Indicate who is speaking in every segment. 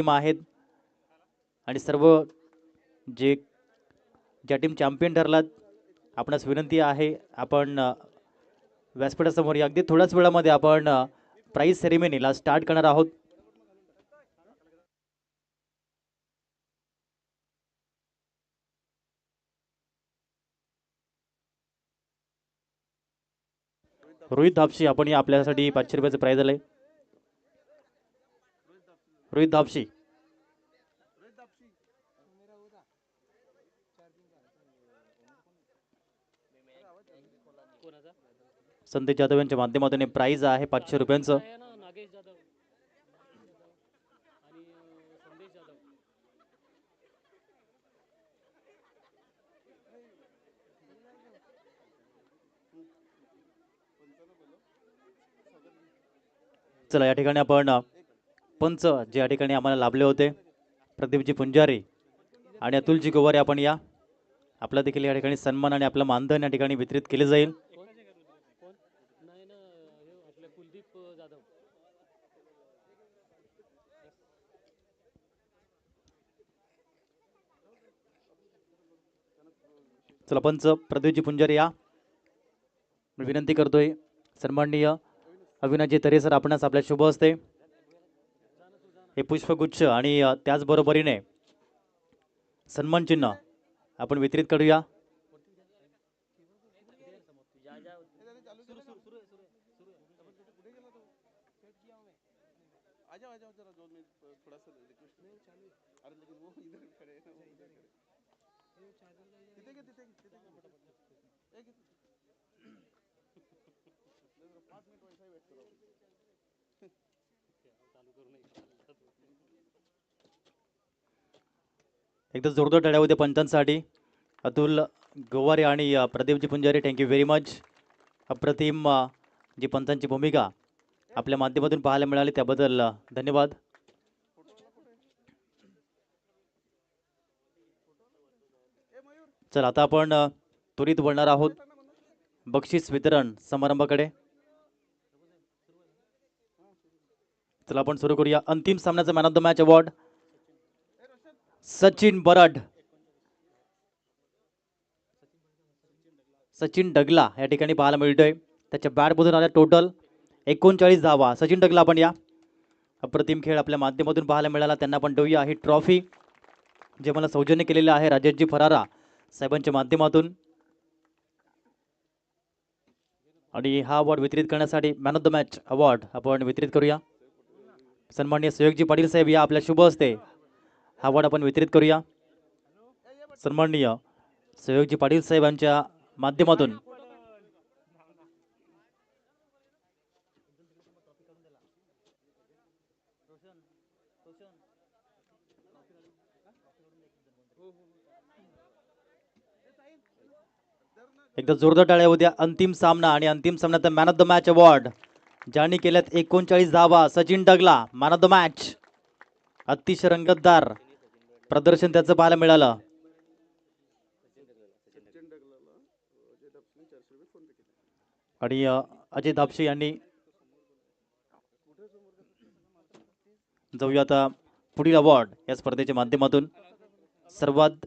Speaker 1: Team आहेत आणि सर्व जे ज्या टीम चॅम्पियन ठरलात आपणास विनंती आहे आपण व्यासपीठासमोर या. अगदी थोड्याच वेळामध्ये आपण प्राइज सेरेमनीला स्टार्ट करणार आहोत. रोहित धापशी आपण या, आपल्यासाठी 500 रुपयाचं प्राइज आलंय. रोहित धापशी संदेश जाधव यांच्या माध्यमातून प्राइज आहे 500 रुपयांचं. चला या ठिकाणी आपण पंच जे या ठिकाणी आम्हाला लाभले होते प्रदीपजी पुंजारी आणि अतुलजी गोवारे आपण या. आपला देखील या ठिकाणी सन्मान आणि आपलं मानधन या ठिकाणी वितरित केले जाईल. चला पंच प्रदीपजी पुंजारी या. मी विनंती करतोय सन्माननीय अविनाशजी तरे सर आपणास आपल्या शुभ हस्ते हे पुष्पगुच्छ आणि त्याचबरोबरीने सन्मान चिन्ह आपण वितरित करूया. एकदा जोरदार टाळ्या होत्या पंचांसाठी. अतुल गोवारे आणि प्रदीपजी पुंजारी थँक्यू व्हेरी मच. अप्रतिम जी पंचांची भूमिका आपल्या माध्यमातून पाहायला मिळाली त्याबद्दल धन्यवाद. चला आता आपण त्वरित वळणार आहोत बक्षीस वितरण समारंभाकडे. चला आपण सुरू करूया. अंतिम सामन्याचा man of the match award Sachin Barad, Sachin Dagla या ठिकाणी पाहायला मिळतोय. त्याच्या बॅटमधून आल्या टोटल 39 धावा. सचिन डगला आपण या. अप्रतिम खेळ आपल्या माध्यमातून पाहायला मिळाला. त्यांना आपण देऊया ही ट्रॉफी जे मला सौजन्य केलेले आहे राजेशजी फरारा साहेबांच्या माध्यमातून. आणि हा अवॉर्ड वितरित करण्यासाठी man of the match award आपण वितरित करूया. सन्माननीय सहयोगजी पाटील साहेब या आपल्या शुभ हस्ते हा अवॉर्ड आपण वितरित करूया. सन्माननीय सहयोगजी पाटील साहेबांच्या माध्यमातून एकदा जोरदार टाळ्या होत्या. अंतिम सामना आणि अंतिम सामन्यात man of the match award ज्यांनी केल्यात 39 धावा Sachin Dagla man of the match. अतिशय रंगतदार प्रदर्शन त्याचं पाहायला मिळालं. आणि अजय धापशी यांनी जाऊया आता पुढील अवॉर्ड या स्पर्धेच्या माध्यमातून. सर्वात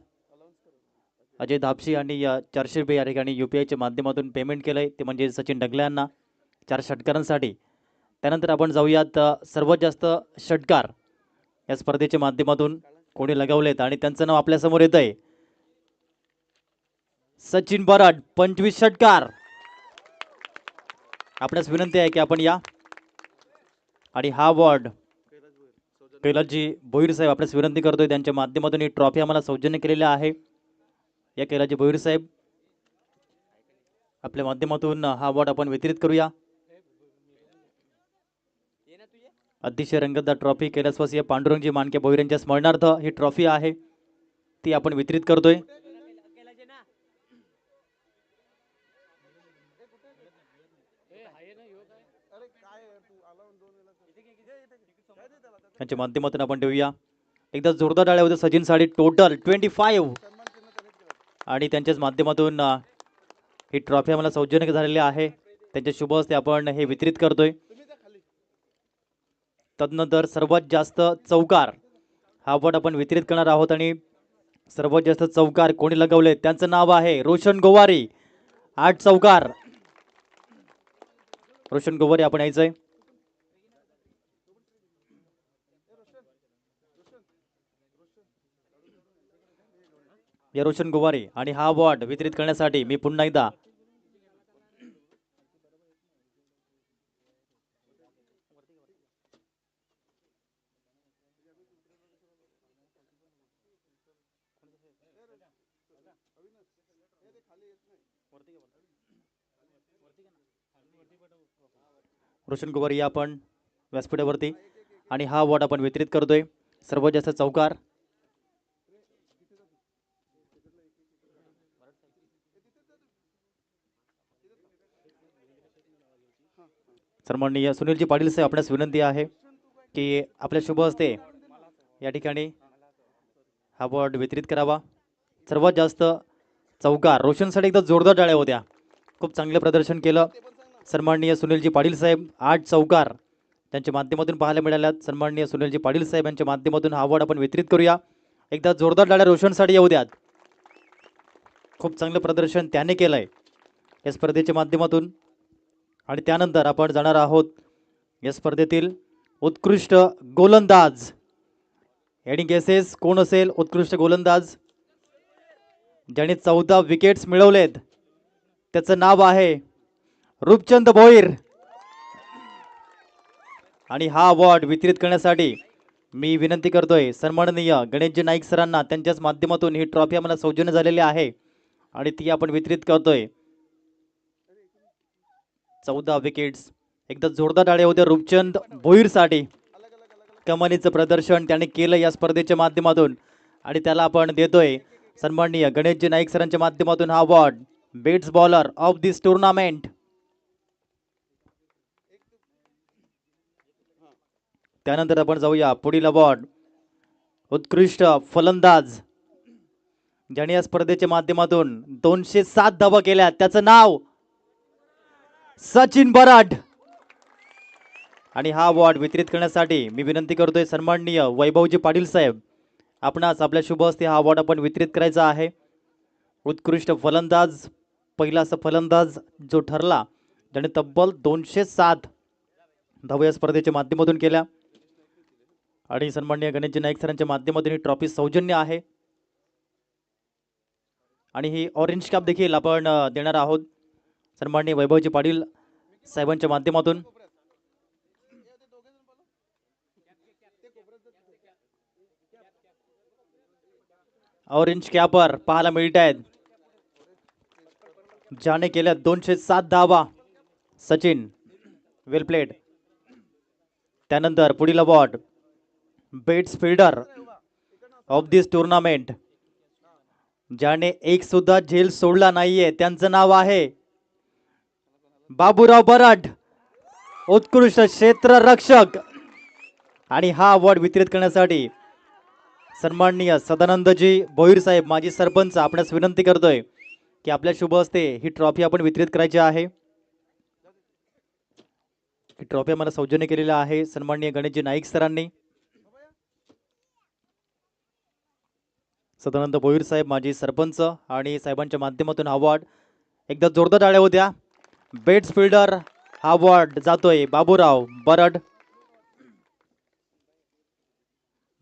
Speaker 1: अजय धापशी यांनी 400 रुपये या ठिकाणी UPIच्या माध्यमातून पेमेंट केलंय ते म्हणजे सचिन डगला यांना 4 षटकारांसाठी. त्यानंतर आपण जाऊयात सर्वात जास्त षटकार या स्पर्धेच्या माध्यमातून कोणी लगावलेत आणि त्यांचं नाव आपल्या समोर येत आहे. सचिन बरड 25 षटकार. आपल्यास विनंती आहे की आपण या. आणि हा अवॉर्ड कैलासजी भोईर साहेब आपल्यास विनंती करतोय त्यांच्या माध्यमातून ही ट्रॉफी आम्हाला सौजन्य केलेली आहे. या कैलासजी भोईर साहेब आपल्या माध्यमातून हा अवॉर्ड आपण वितरित करूया. अतिशय रंगतदार ट्रॉफी कैलासवासी पांडुरंगजी मानके भोईर यांच्या स्मरणार्थ ही ट्रॉफी आहे ती आपण वितरित करतोय. त्यांच्या माध्यमातून आपण देऊया. एकदा जोरदार टाळ्या होत्या सचिन साठी. टोटल 25 आणि त्यांच्याच माध्यमातून ही ट्रॉफी आम्हाला सौजन्य झालेली आहे. त्यांच्या शुभ हस्ते आपण हे वितरित करतोय. तदनंतर सर्वात जास्त चौकार हा अवॉर्ड आपण वितरित करणार आहोत आणि सर्वात जास्त चौकार कोणी लगवले त्यांचं नाव आहे रोशन गोवारी. 8 चौकार. रोशन गोवारी आपण यायचंय. या रोशन गोवारी आणि हा अवॉर्ड वितरित करण्यासाठी मी पुन्हा एकदा रोशन गोवारी या आपण व्यासपीठावरती आणि हा अवॉर्ड आपण वितरित करतोय. सर्वात जास्त चौकार सन्माननीय सुनीलजी पाटील साहेब आपणास विनंती आहे की आपल्या शुभ हस्ते या ठिकाणी हा अवॉर्ड वितरित करावा. सर्वात जास्त चौकार रोशनसाठी एकदा जोरदार टाळ्या होत्या. खूप चांगलं प्रदर्शन केलं सन्माननीय सुनीलजी पाटील साहेब. 8 चौकार त्यांच्या माध्यमातून पाहायला मिळाल्यात. सन्माननीय सुनीलजी पाटील साहेब यांच्या माध्यमातून हा अवॉर्ड आपण वितरित करूया. एकदा जोरदार टाळ्या रोशनसाठी येऊ द्यात. खूप चांगलं प्रदर्शन त्याने केलंय या स्पर्धेच्या माध्यमातून. आणि त्यानंतर आपण जाणार आहोत या स्पर्धेतील उत्कृष्ट गोलंदाज. हेडिंग केसेस कोण असेल उत्कृष्ट गोलंदाज ज्याने 14 विकेट्स मिळवलेत. त्याचं नाव आहे रूपचंद भोईर. आणि हा अवॉर्ड वितरित करण्यासाठी मी विनंती करतोय सन्माननीय गणेशजी नाईक सरांना. त्यांच्याच माध्यमातून ही ट्रॉफी आम्हाला सौजन्य झालेली आहे आणि ती आपण वितरित करतोय. 14 विकेट्स. एकदा जोरदार टाळ्या होत्या रूपचंद भोईर साठी. कमानीचं प्रदर्शन त्याने केलं या स्पर्धेच्या माध्यमातून आणि त्याला आपण देतोय सन्माननीय गणेशजी नाईक सरांच्या माध्यमातून हा अवॉर्ड बेट्स बॉलर ऑफ दिस टुर्नामेंट. त्यानंतर आपण जाऊया पुढील अवॉर्ड उत्कृष्ट फलंदाज ज्याने या स्पर्धेच्या माध्यमातून 207 धावा केल्या. त्याचं नाव सचिन बराड. आणि हा अवॉर्ड वितरित करण्यासाठी मी विनंती करतोय सन्माननीय वैभवजी पाटील साहेब आपणास आपल्या शुभ हस्ते हा अवॉर्ड आपण वितरित करायचा आहे. उत्कृष्ट फलंदाज पहिला असा फलंदाज जो ठरला ज्याने तब्बल 207 धावा या स्पर्धेच्या माध्यमातून केल्या. आणि सन्माननीय गणेशजी नाईक सरांच्या माध्यमातून ही ट्रॉफी सौजन्य आहे. आणि ही ऑरेंज कॅप देखील आपण देणार आहोत सन्माननीय वैभवजी पाटील साहेबांच्या माध्यमातून. ऑरेंज कॅपर पाहायला मिळत आहेत ज्याने केल्या 207 धावा. Sachin well played. त्यानंतर पुढील अवॉर्ड बेट्स फिल्डर ऑफ दिस टुर्नामेंट ज्याने एक सुद्धा झेल सोडला नाहीये त्यांचं नाव आहे बाबूराव बराड उत्कृष्ट क्षेत्ररक्षक. आणि हा अवॉर्ड वितरित करण्यासाठी सन्माननीय सदानंदजी भोईर साहेब माजी सरपंच आपणास विनंती करतोय की आपल्या शुभ हस्ते ही ट्रॉफी आपण वितरित करायची आहे. ही ट्रॉफी आम्हाला सौजन्य केलेला आहे सन्माननीय गणेशजी नाईक सरांनी. सदानंद भोईर साहेब माजी सरपंच आणि साहेबांच्या माध्यमातून अवॉर्ड एकदा जोरदार टाळ्या होत्या. बेट्स फिल्डर हा अवॉर्ड जातोय बाबूराव बराड.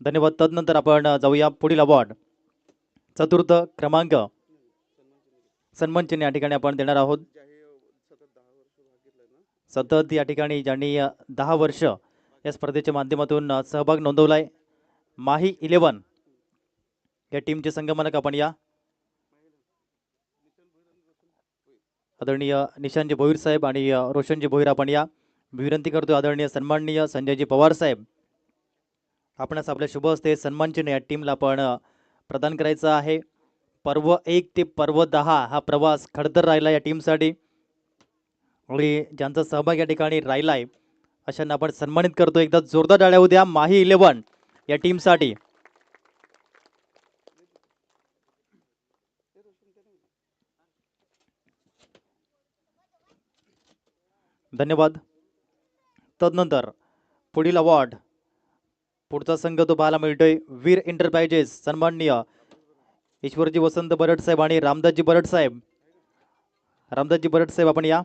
Speaker 1: धन्यवाद. तदनंतर आपण जाऊया पुढील अवॉर्ड चतुर्थ क्रमांक सन्मान चिन्ह या ठिकाणी आपण देणार आहोत. सतत या ठिकाणी ज्यांनी 10 वर्ष या स्पर्धेच्या माध्यमातून सहभाग नोंदवलाय माही 11 या टीमचे संगमनक आपण या आदरणीय निशांतजी भोईर साहेब आणि रोशनजी भोईर आपण या. विनंती करतो आदरणीय सन्माननीय संजयजी पवार साहेब आपणास आपल्या शुभ हस्ते सन्मान चिन्ह या टीमला आपण प्रदान करायचं आहे. पर्व 1 ते पर्व 10 हा प्रवास खडतर राहिला या टीमसाठी आणि ज्यांचा सहभाग या ठिकाणी राहिलाय अशांना आपण सन्मानित करतो. एकदा जोरदार टाळ्या होऊ द्या माही 11 या टीमसाठी. धन्यवाद. तदनंतर पुढील अवॉर्ड पुढचा संघ तो पाहायला मिळतोय वीर एंटरप्राइजेस, सन्माननीय ईश्वरजी वसंत बरड साहेब आणि रामदासजी बरड साहेब. रामदासजी बरड साहेब आपण या.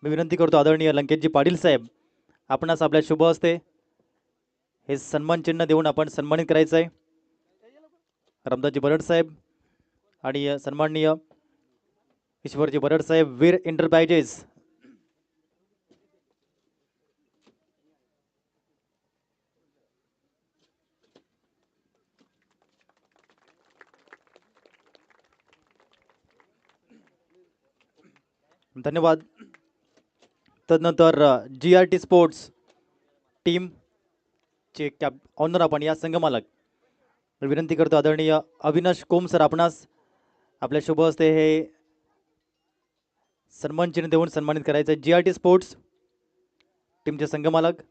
Speaker 1: मी विनंती करतो आदरणीय लंकेशजी पाटील साहेब आपणास आपल्या शुभ हस्ते हे सन्मान चिन्ह देऊन आपण सन्मानित करायचं आहे. रामदासजी बरड साहेब आणि सन्माननीय ईश्वरजी बरड साहेब, वीर एंटरप्राइजेस. धन्यवाद. तदनंतर GRT स्पोर्ट्स टीम चे कॅप ऑनर आपण या संघ मालक विनंती करतो आदरणीय अविनाश कोम सर आपणास आपल्या शुभ हस्ते हे सन्मान चिन्ह देऊन सन्मानित करायचं आहे. GRT स्पोर्ट्स टीमचे संघ मालक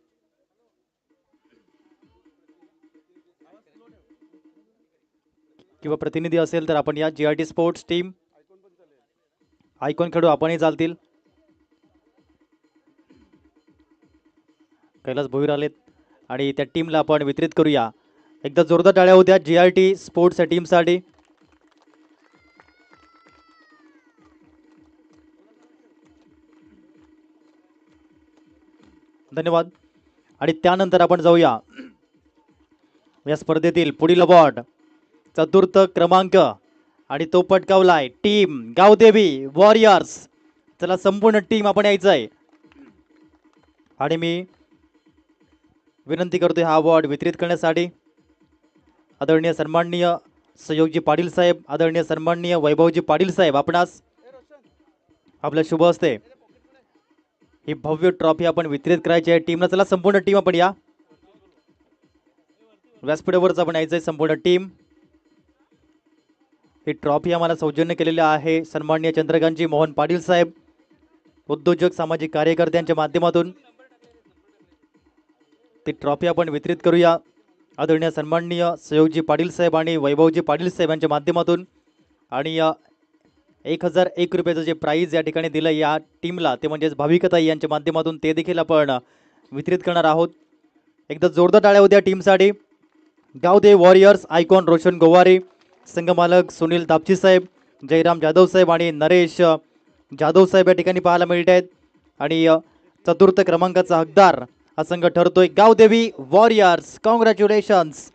Speaker 1: किंवा प्रतिनिधी असेल तर आपण या. GRT स्पोर्ट्स टीम आयकॉन खेळू आपणही चालतील. कैलास भोईर आलेत आणि त्या टीमला आपण वितरित करूया. एकदा जोरदार टाळ्या होत्या GRT स्पोर्ट्स या टीमसाठी. धन्यवाद. आणि त्यानंतर आपण जाऊया या स्पर्धेतील पुढील अवॉर्ड चतुर्थ क्रमांक आणि तो पटकावलाय टीम गावदेवी वॉरियर्स. चला संपूर्ण टीम आपण यायचं आहे आणि मी विनंती करतोय हा अवॉर्ड वितरित करण्यासाठी आदरणीय सन्माननीय सहयोगजी पाटील साहेब, आदरणीय सन्माननीय वैभवजी पाटील साहेब आपणास आपल्या शुभ हस्ते ही भव्य ट्रॉफी आपण वितरित करायची आहे टीमला. चला संपूर्ण टीम आपण या. व्यासपीठावरच आपण यायचंय संपूर्ण टीम. ही ट्रॉफी आम्हाला सौजन्य केलेली आहे सन्माननीय चंद्रकांतजी मोहन पाटील साहेब, उद्योजक सामाजिक कार्यकर्त्यांच्या माध्यमातून. ती ट्रॉफी आपण वितरित करूया आदरणीय सन्माननीय सहयोगजी पाटील साहेब आणि वैभवजी पाटील साहेब यांच्या माध्यमातून. आणि 1001 रुपयाचं जे प्राइज या ठिकाणी दिलं या टीमला ते म्हणजेच भाविकताई यांच्या माध्यमातून ते देखील आपण वितरित करणार आहोत. एकदा जोरदार टाळ्या होत्या टीमसाठी. गावदेवी वॉरियर्स आयकॉन रोशन गोवारी, संघ मालक सुनील तापची साहेब, जयराम जाधव साहेब आणि नरेश जाधव साहेब या ठिकाणी पाहायला मिळत आहेत. आणि चतुर्थ क्रमांकाचा हकदार हा संघ ठरतोय गावदेवी वॉरियर्स. कॉंग्रॅच्युलेशन्स.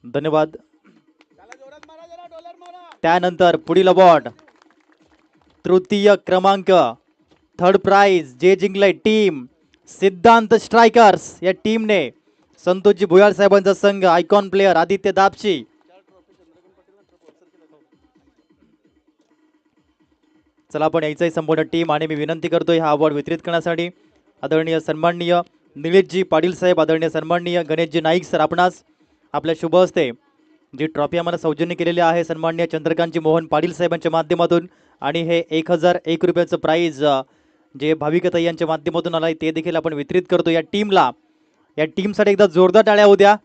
Speaker 1: धन्यवाद. त्यानंतर पुढील अवॉर्ड तृतीय क्रमांक थर्ड प्राइज जे जिंकले टीम सिद्धांत स्ट्रायकर्स या टीमने संतोषजी भुयाळ साहेबांचा संघ, आयकॉन प्लेयर आदित्य दापशी. चला आपण यायचंय संपूर्ण टीम आणि मी विनंती करतोय हा अवॉर्ड वितरित करण्यासाठी आदरणीय सन्माननीय निलेशजी पाटील साहेब, आदरणीय सन्माननीय गणेशजी नाईक सर आपणास आपल्या शुभ हस्ते जी ट्रॉफी आम्हाला सौजन्य केलेली आहे सन्माननीय चंद्रकांतजी मोहन पाटील साहेबांच्या माध्यमातून आणि हे 1001 रुपयाचं प्राइज जे भाविकताई यांच्या माध्यमातून आलाय ते देखील आपण वितरित करतो या टीमला. या टीमसाठी एकदा जोरदार टाळ्या होत्या.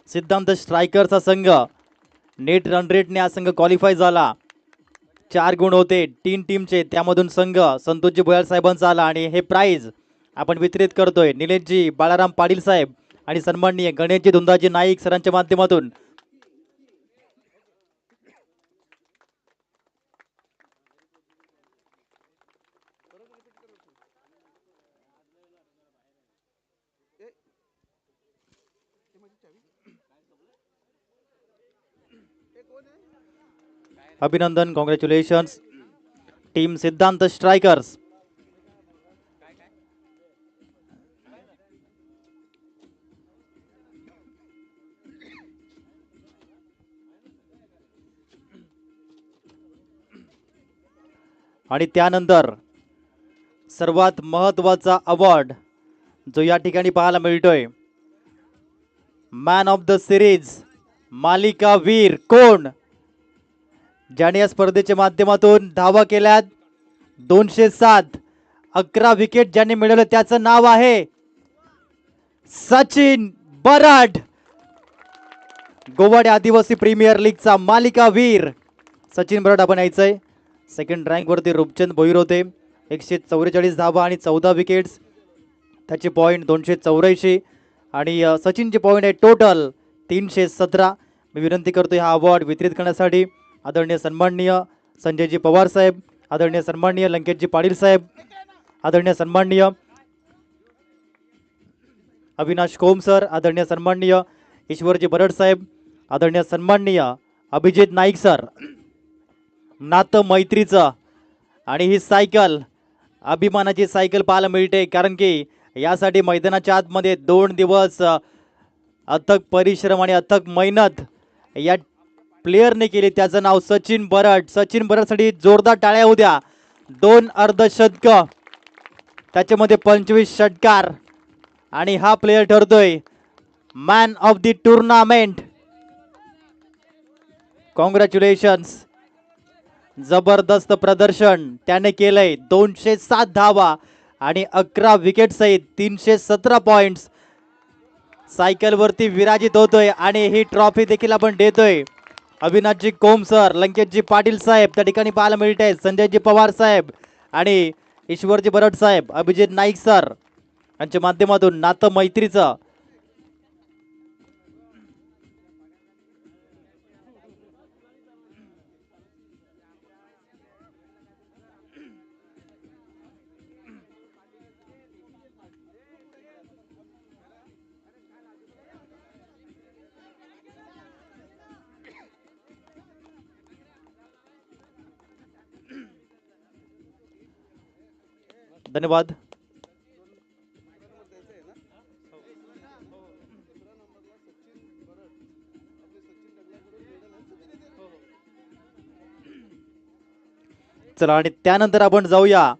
Speaker 1: सिद्धांत स्ट्रायकरचा संघ नेट रन रेटने हा संघ क्वालिफाय झाला. 4 गुण होते 3 टीमचे, त्यामधून संघ संतोषजी भुयाळ साहेबांचा आला आणि हे प्राइज आपण वितरित करतोय निलेशजी बाळाराम पाटील साहेब आणि सन्माननीय गणेशजी धुंदाजी नाईक सरांच्या माध्यमातून. अभिनंदन, कॉंग्रॅच्युलेशन्स टीम सिद्धांत स्ट्रायकर्स. आणि त्यानंतर सर्वात महत्त्वाचा अवॉर्ड जो या ठिकाणी पाहायला मिळतोय मॅन ऑफ द सिरीज, मालिका वीर कोण, ज्याने या स्पर्धेच्या माध्यमातून धावा केल्यात 207, 11 विकेट ज्यांनी मिळवले त्याचं नाव आहे सचिन बराड, गोवाडे आदिवासी प्रीमियर लीगचा मालिकावीर सचिन बराड आपण यायचंय. सेकंड रँक वरती रूपचंद भोईर होते. 144 धावा आणि 14 विकेट्स. त्याचे पॉईंट 284 आणि सचिनचे पॉईंट आहे टोटल 317. मी विनंती करतोय हा अवॉर्ड वितरित करण्यासाठी आदरणीय सन्माननीय संजयजी पवार साहेब, आदरणीय सन्माननीय लंकेशजी पाटील साहेब, आदरणीय सन्माननीय अविनाश कोम सर, आदरणीय सन्माननीय ईश्वरजी बरड साहेब, आदरणीय सन्माननीय अभिजित नाईक सर. नातं मैत्रीचं आणि ही सायकल अभिमानाची सायकल पाहायला मिळते, कारण की यासाठी मैदानाच्या आतमध्ये 2 दिवस अथक परिश्रम आणि अथक मेहनत या प्लेयरने केली. त्याचं नाव सचिन बराड. सचिन बराडसाठी जोरदार टाळ्या होऊ द्या. 2 अर्धशतक, त्याच्यामध्ये 25 षटकार आणि हा प्लेयर ठरतोय man of the tournament. Congratulations. जबरदस्त प्रदर्शन त्याने केलंय. 207 धावा आणि 11 विकेट सहित 317 पॉइंट्स. सायकल वरती विराजित होतोय आणि ही ट्रॉफी देखील आपण देतोय. अविनाशजी कोम सर, लंकेशजी पाटील साहेब त्या ठिकाणी पाहायला मिळते, संजयजी पवार साहेब आणि ईश्वरजी बरड साहेब, अभिजित नाईक सर यांच्या माध्यमातून नातं मैत्रीचं धन्यवाद. चला आणि त्यानंतर आपण जाऊया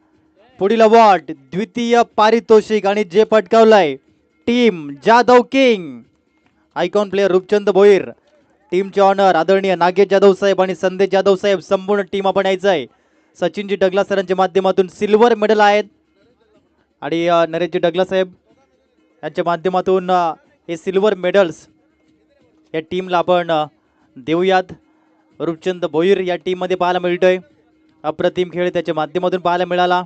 Speaker 1: पुढील अवॉर्ड द्वितीय पारितोषिक आणि जे पटकावलंय team Jadhav king icon player Roopchand Bhoir. टीमचे ऑनर आदरणीय नागेश जाधव साहेब आणि संदेश जाधव साहेब, संपूर्ण टीम आपण यायचंय. सचिनजी डगला सरांच्या माध्यमातून सिल्वर मेडल आहेत आणि नरेशजी डगला साहेब यांच्या माध्यमातून हे सिल्वर मेडल्स या टीमला आपण देऊयात. रूपचंद भोईर या टीम मध्ये पाहायला मिळतोय. अप्रतिम खेळ त्याच्या माध्यमातून पाहायला मिळाला.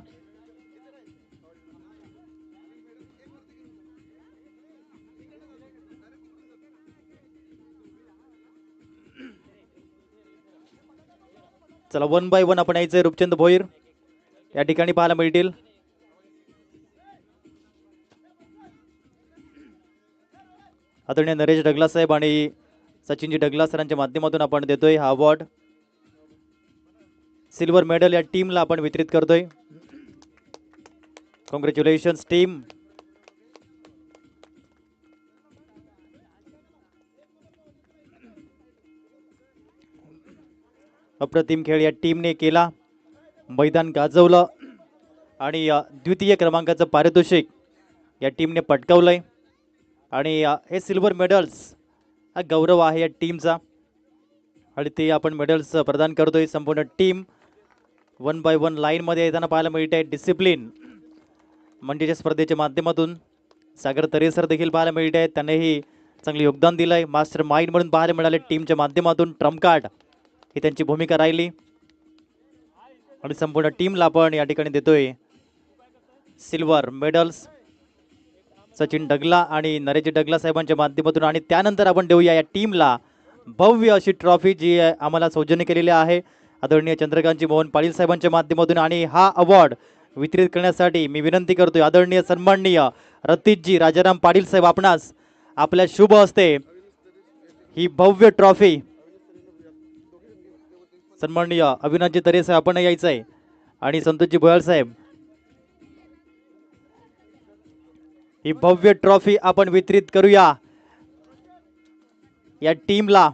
Speaker 1: चला 1 बाय 1 आपण यायचंय. रूपचंद भोईर या ठिकाणी पाहायला मिळतील. आदरणीय नरेश डगला साहेब आणि सचिनजी डगला सरांच्या माध्यमातून आपण देतोय हा अवॉर्ड. सिल्वर मेडल या टीमला आपण वितरित करतोय. Congratulations team. अप्रतिम खेळ या टीमने केला, मैदान गाजवलं आणि द्वितीय क्रमांकाचं पारितोषिक या टीमने पटकावलंय आणि हे सिल्वर मेडल्स हा गौरव आहे या टीमचा आणि ते आपण मेडल्स प्रदान करतोय. संपूर्ण टीम 1 बाय 1 लाईन मध्ये येताना पाहायला मिळते. डिसिप्लिन म्हणजे स्पर्धेच्या माध्यमातून सागर तरेसर देखील पाहायला मिळत आहेत, त्यांनीही चांगले योगदान दिलंय. मास्टर माइंड म्हणून पाहायला मिळाले टीमच्या माध्यमातून. ट्रम्प कार्ड ही त्यांची भूमिका राहिली आणि संपूर्ण टीमला आपण या ठिकाणी देतोय सिल्वर मेडल्स. सचिन डगला आणि नरेश डगला साहेबांच्या माध्यमातून आणि त्यानंतर आपण देऊया या टीमला भव्य अशी ट्रॉफी जी आम्हाला सौजन्य केलेली आहे आदरणीय चंद्रकांतजी मोहन पाटील साहेबांच्या माध्यमातून. आणि हा अवॉर्ड वितरित करण्यासाठी मी विनंती करतोय आदरणीय सन्माननीय रतीशजी राजाराम पाटील साहेब, आपणास आपल्या शुभ हस्ते ही भव्य ट्रॉफी सन्माननीय अविनाशजी तरे साहेब आपण यायचंय आणि संतोषजी भोयाळ साहेब ही भव्य ट्रॉफी आपण वितरित करूया या टीमला.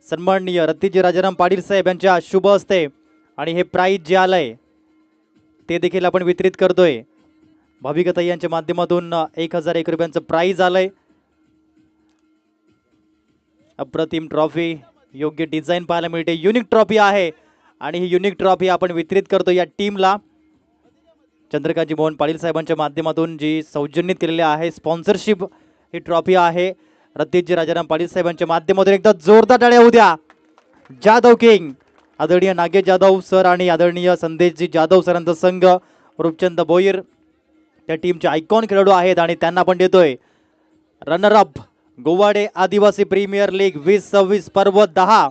Speaker 1: सन्माननीय रतीशजी राजाराम पाटील साहेब यांच्या शुभ हस्ते आणि हे प्राइज जे आलंय ते देखील आपण वितरित करतोय. भाविकताई यांच्या माध्यमातून 1001 रुपयांचं प्राइज आलंय. अप्रतिम ट्रॉफी, योग्य डिझाईन पाहायला मिळते. युनिक ट्रॉफी आहे आणि ही युनिक ट्रॉफी आपण वितरित करतो या टीमला. चंद्रकांतजी मोहन पाटील साहेबांच्या माध्यमातून जी सौजन्यित केलेली आहे स्पॉन्सरशिप ही ट्रॉफी आहे रतीशजी राजाराम पाटील साहेबांच्या माध्यमातून एकदा जोरदार टाळ्या होऊ द्या. जाधव किंग आदरणीय नागेश जाधव सर आणि आदरणीय संदेशजी जाधव सरांचा संघ रूपचंद भोईर त्या टीमचे आयकॉन खेळाडू आहेत आणि त्यांना पण देतोय रनर अप गोवाडे आदिवासी प्रीमियर लीग 2026 पर्व 10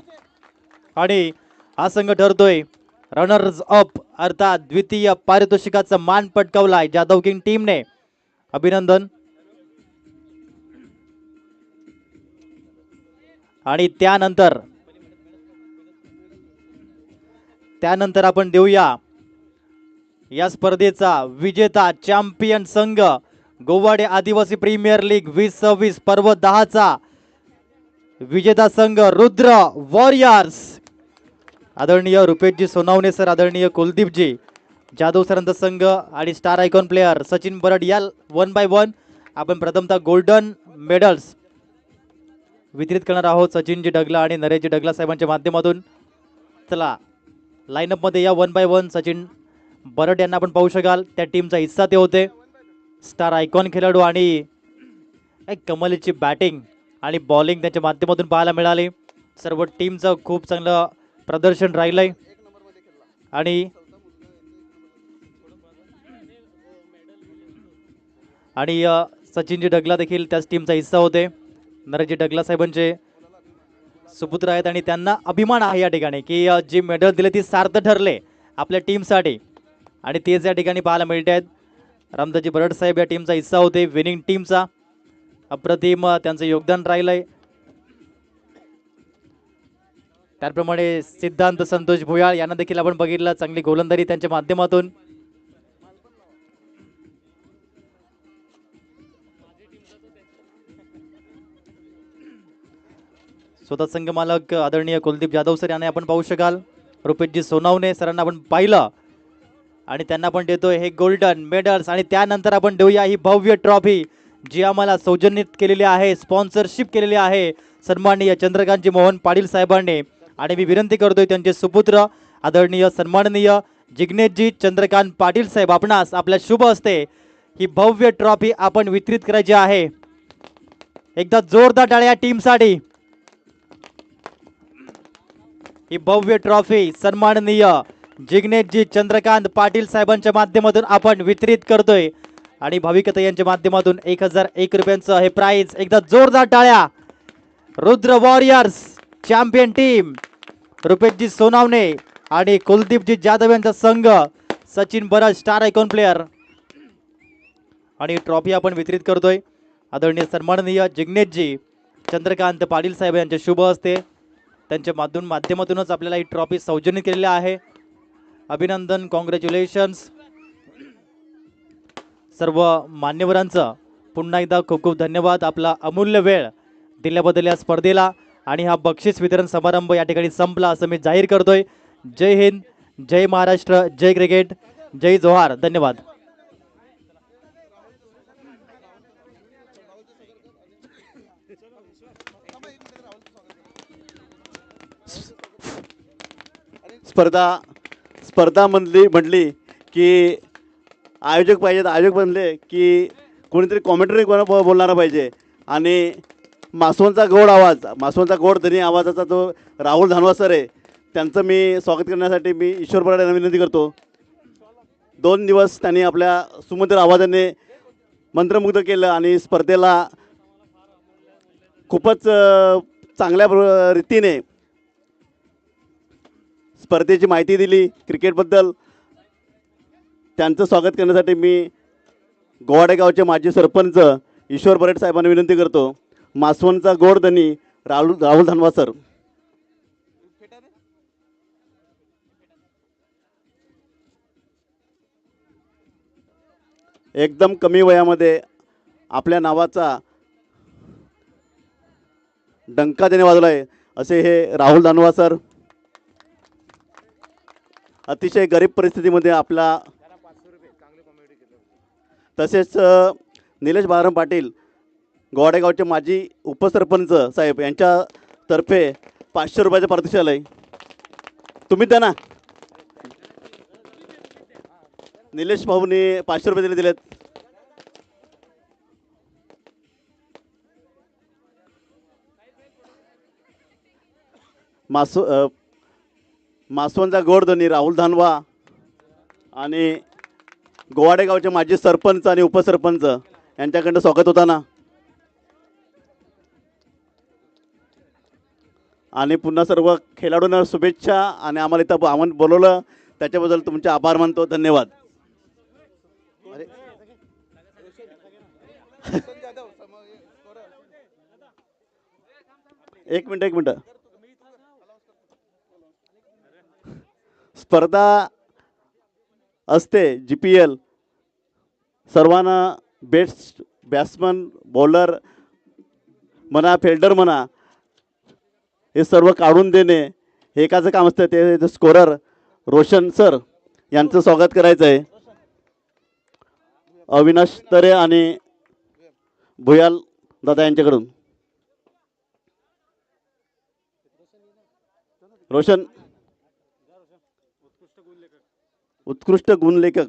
Speaker 1: आणि हा संघ ठरतोय रनर्स अप अर्थात द्वितीय पारितोषिकाचा मान पटकावलाय जाधव किंग टीमने. अभिनंदन. आणि त्यानंतर आपण देऊया या स्पर्धेचा विजेता चॅम्पियन संघ गोवाडे आदिवासी प्रीमियर लीग 2026 पर्व 10 चा विजेता संघ रुद्र वॉरियर्स आदरणीय रुपेशजी सोनावणे सर आदरणीय कुलदीपजी जाधव सरांचा संघ आणि स्टार आयकॉन प्लेयर सचिन बरड या 1 बाय 1 आपण प्रथमतः गोल्डन मेडल्स वितरित करणार आहोत सचिनजी डगला आणि नरेशजी डगला साहेबांच्या माध्यमातून. चला लाईनअप मध्ये या 1 बाय 1 सचिन बरड यांना आपण पाहू शकाल त्या टीमचा हिस्सा ते होते. स्टार आयकॉन खेळाडू आणि एक कमालीची बॅटिंग आणि बॉलिंग त्यांच्या माध्यमातून पाहायला मिळाली. सर्व टीमचं खूप चांगलं प्रदर्शन राहिलंय आणि सचिनजी डगला देखील त्याच टीमचा हिस्सा होते. नरेशजी डगला साहेबांचे सुपुत्र आहेत आणि त्यांना अभिमान आहे या ठिकाणी की जी मेडल दिले ती सार्थ ठरले आपल्या टीमसाठी आणि तेच या ठिकाणी पाहायला मिळत आहेत. रामदासजी बरड साहेब या टीमचा हिस्सा होते विनिंग टीमचा. अप्रतिम त्यांचं योगदान राहिलंय. त्याप्रमाणे सिद्धांत संतोष भुयाळ यांना देखील आपण बघितलं चांगली गोलंदाजी त्यांच्या माध्यमातून. स्वतः संघ मालक आदरणीय कुलदीप जाधव सर यांना आपण पाहू शकाल. रुपेशजी सोनावणे सरांना आपण पाहिलं आणि त्यांना पण देतोय हे गोल्डन मेडल्स आणि त्यानंतर आपण देऊया ही भव्य ट्रॉफी जी आम्हाला सौजन्यित केलेली आहे स्पॉन्सरशिप केलेली आहे सन्माननीय चंद्रकांतजी मोहन पाटील साहेबांनी. आणि मी विनंती करतोय त्यांचे सुपुत्र आदरणीय सन्माननीय जिग्नेशजी चंद्रकांत पाटील साहेब आपणास आपल्या शुभ हस्ते ही भव्य ट्रॉफी आपण वितरित करायची आहे. एकदा जोरदार टाळ्या टीमसाठी. ही भव्य ट्रॉफी सन्माननीय जिग्नेशजी चंद्रकांत पाटील साहेबांच्या माध्यमातून आपण वितरित करतोय आणि भाविकता यांच्या माध्यमातून 1001 रुपयांचं हे प्राइज. एकदा जोरदार टाळ्या. रुद्र वॉरियर्स चॅम्पियन टीम रुपेशजी सोनावणे आणि कुलदीपजी जाधव यांचा संघ Sachin Barad star icon player आणि ट्रॉफी आपण वितरित करतोय आदरणीय सन्माननीय जिग्नेशजी चंद्रकांत पाटील साहेब यांच्या शुभ हस्ते त्यांच्या माध्यमातूनच आपल्याला ही ट्रॉफी सौजन्य केलेली आहे. अभिनंदन कॉंग्रॅच्युलेशन्स सर्व मान्यवरांचं पुन्हा एकदा खूप खूप धन्यवाद आपला अमूल्य वेळ दिल्याबद्दल या स्पर्धेला. आणि हा बक्षीस वितरण समारंभ या ठिकाणी संपला असं मी जाहीर करतोय. जय हिंद जय महाराष्ट्र जय क्रिकेट जय जोहार. धन्यवाद.
Speaker 2: स्पर्धा म्हटली की आयोजक पाहिजेत. आयोजक बनले की कोणीतरी कॉमेंटरी बोलणारा पाहिजे आणि मासवणचा गोड धनी आवाजाचा जो राहुल धानवा सर आहे त्यांचं मी स्वागत करण्यासाठी मी ईश्वर बराड यांना विनंती करतो. 2 दिवस त्यांनी आपल्या सुमधुर आवाजाने मंत्रमुग्ध केलं आणि स्पर्धेला खूपच चांगल्या रीतीने स्पर्धेची माहिती दिली क्रिकेटबद्दल. त्यांचं स्वागत करण्यासाठी मी गोवाडे गावचे माजी सरपंच ईश्वर बराड साहेबांना विनंती करतो. मासवणचा गोडधनी राहुल धानवा सर. एकदम कमी वयामध्ये आपल्या नावाचा डंका त्याने वाजवला आहे असे हे राहुल धानवा सर. अतिशय गरीब परिस्थितीमध्ये आपला तसेच निलेश बाळाराम पाटील गोवाडेगावचे माजी उपसरपंच साहेब यांच्यातर्फे 500 रुपयाचं पारितोषिक आलंय. तुम्ही द्या ना. निलेश भाऊनी 500 रुपये दिलेत. मासवणचा गोडधनी राहुल धानवा आणि गोवाडे गावचे माजी सरपंच आणि उपसरपंच यांच्याकडनं स्वागत होताना. आणि पुन्हा सर्व खेळाडूंना शुभेच्छा आणि आम्हाला इथं आम्हाला बोलवलं त्याच्याबद्दल तुमचे आभार मानतो. धन्यवाद. एक मिनिट. स्पर्धा असते GPL. सर्वांना बेस्ट बॅट्समन बॉलर म्हणा फिल्डर म्हणा हे सर्व काढून देणे हे एकाचं काम असतं. ते स्कोरर रोशन सर यांचं स्वागत करायचं आहे. अविनाश तरे आणि भुयाल दादा यांच्याकडून. रोशन उत्कृष्ट गुणलेखक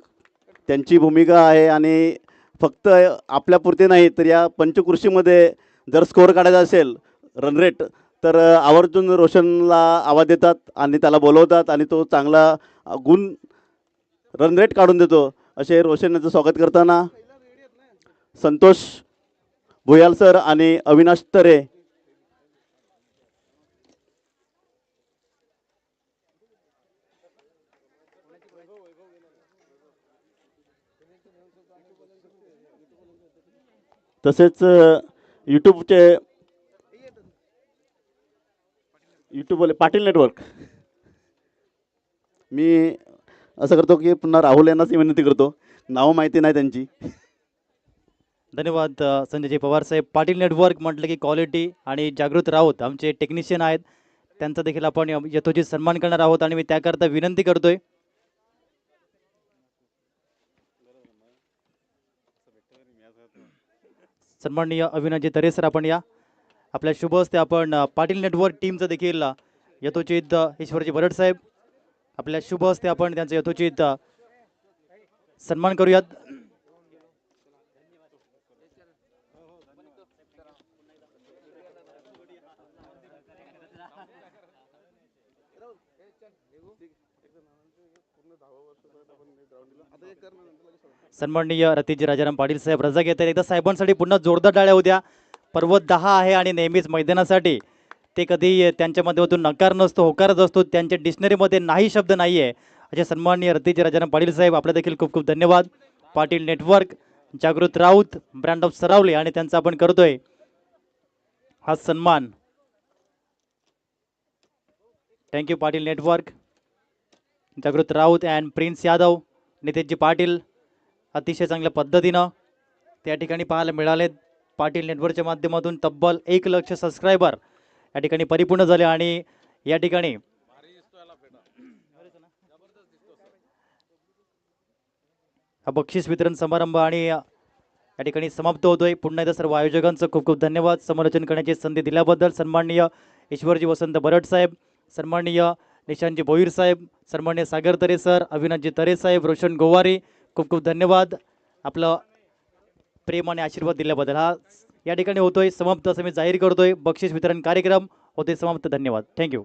Speaker 2: त्यांची भूमिका आहे आणि फक्त आपल्यापुरते नाही तर या पंचकृषीमध्ये जर स्कोअर काढायचा असेल रन रेट तर आवर्जून रोशनला आवाज देतात आणि त्याला बोलवतात आणि तो चांगला गुण रन रेट काढून देतो. असे रोशन यांचं स्वागत करताना संतोष भुयाल सर आणि अविनाश तरे तसेच यूट्यूबवाले पाटील नेटवर्क. मी असं करतो की पुन्हा राहुल यांनाच विनंती करतो, नावं माहिती नाही त्यांची.
Speaker 1: धन्यवाद संजयजी पवार साहेब. पाटील नेटवर्क म्हटलं की क्वालिटी आणि जागृत राऊत आमचे टेक्निशियन आहेत, त्यांचा देखील आपण यथोचित सन्मान करणार आहोत आणि मी त्याकरता विनंती करतोय. सन्माननीय अविनाशजी तरे सर आपण या. आपल्या शुभ हस्ते आपण पाटील नेटवर्क टीमचं देखील यथोचित ईश्वरजी बरड साहेब आपल्या शुभ हस्ते आपण त्यांचं यथोचित सन्मान करूयात. सन्माननीय रतीजी राजाराम पाटील साहेब रजा घेत आहेत. एकदा साहेबांसाठी पुन्हा जोरदार टाळ्या होत्या. पर्वत 10 आहे आणि नेहमीच मैदानासाठी ते कधी त्यांच्या माध्यमातून नकार नसतो होकारच असतो. त्यांच्या डिक्शनरीमध्ये नाही शब्द नाही आहे. असे सन्माननीय रतीजी राजाराम पाटील साहेब आपल्या देखील खूप खूप धन्यवाद. पाटील नेटवर्क जागृत राऊत ब्रँड ऑफ सरावले आणि त्यांचा आपण करतोय हा सन्मान. थँक्यू पाटील नेटवर्क जागृत राऊत अँड प्रिन्स यादव नितेशजी पाटील अतिशय चांगल्या पद्धतीनं त्या ठिकाणी पाहायला मिळालेत. पाटील नेटवर्कच्या माध्यमातून तब्बल 1 लाख सबस्क्रायबर या ठिकाणी परिपूर्ण झाले आणि या ठिकाणी हा बक्षीस वितरण समारंभ आणि या ठिकाणी समाप्त होतोय. पुन्हा एकदा सर्व आयोजकांचं खूप खूप धन्यवाद. समालोचन करण्याची संधी दिल्याबद्दल सन्माननीय ईश्वरजी वसंत बरड साहेब, सन्माननीय निशांतजी भोईर साहेब, सन्माननीय सागर तरे सर, अविनाशजी तरे साहेब, रोशन गोवारी खूप खूप धन्यवाद. आपलं प्रेम आणि आशीर्वाद दिल्याबद्दल. हा या ठिकाणी होतोय समाप्त असं मी जाहीर करतोय. बक्षीस वितरण कार्यक्रम होते समाप्त. धन्यवाद. थँक्यू.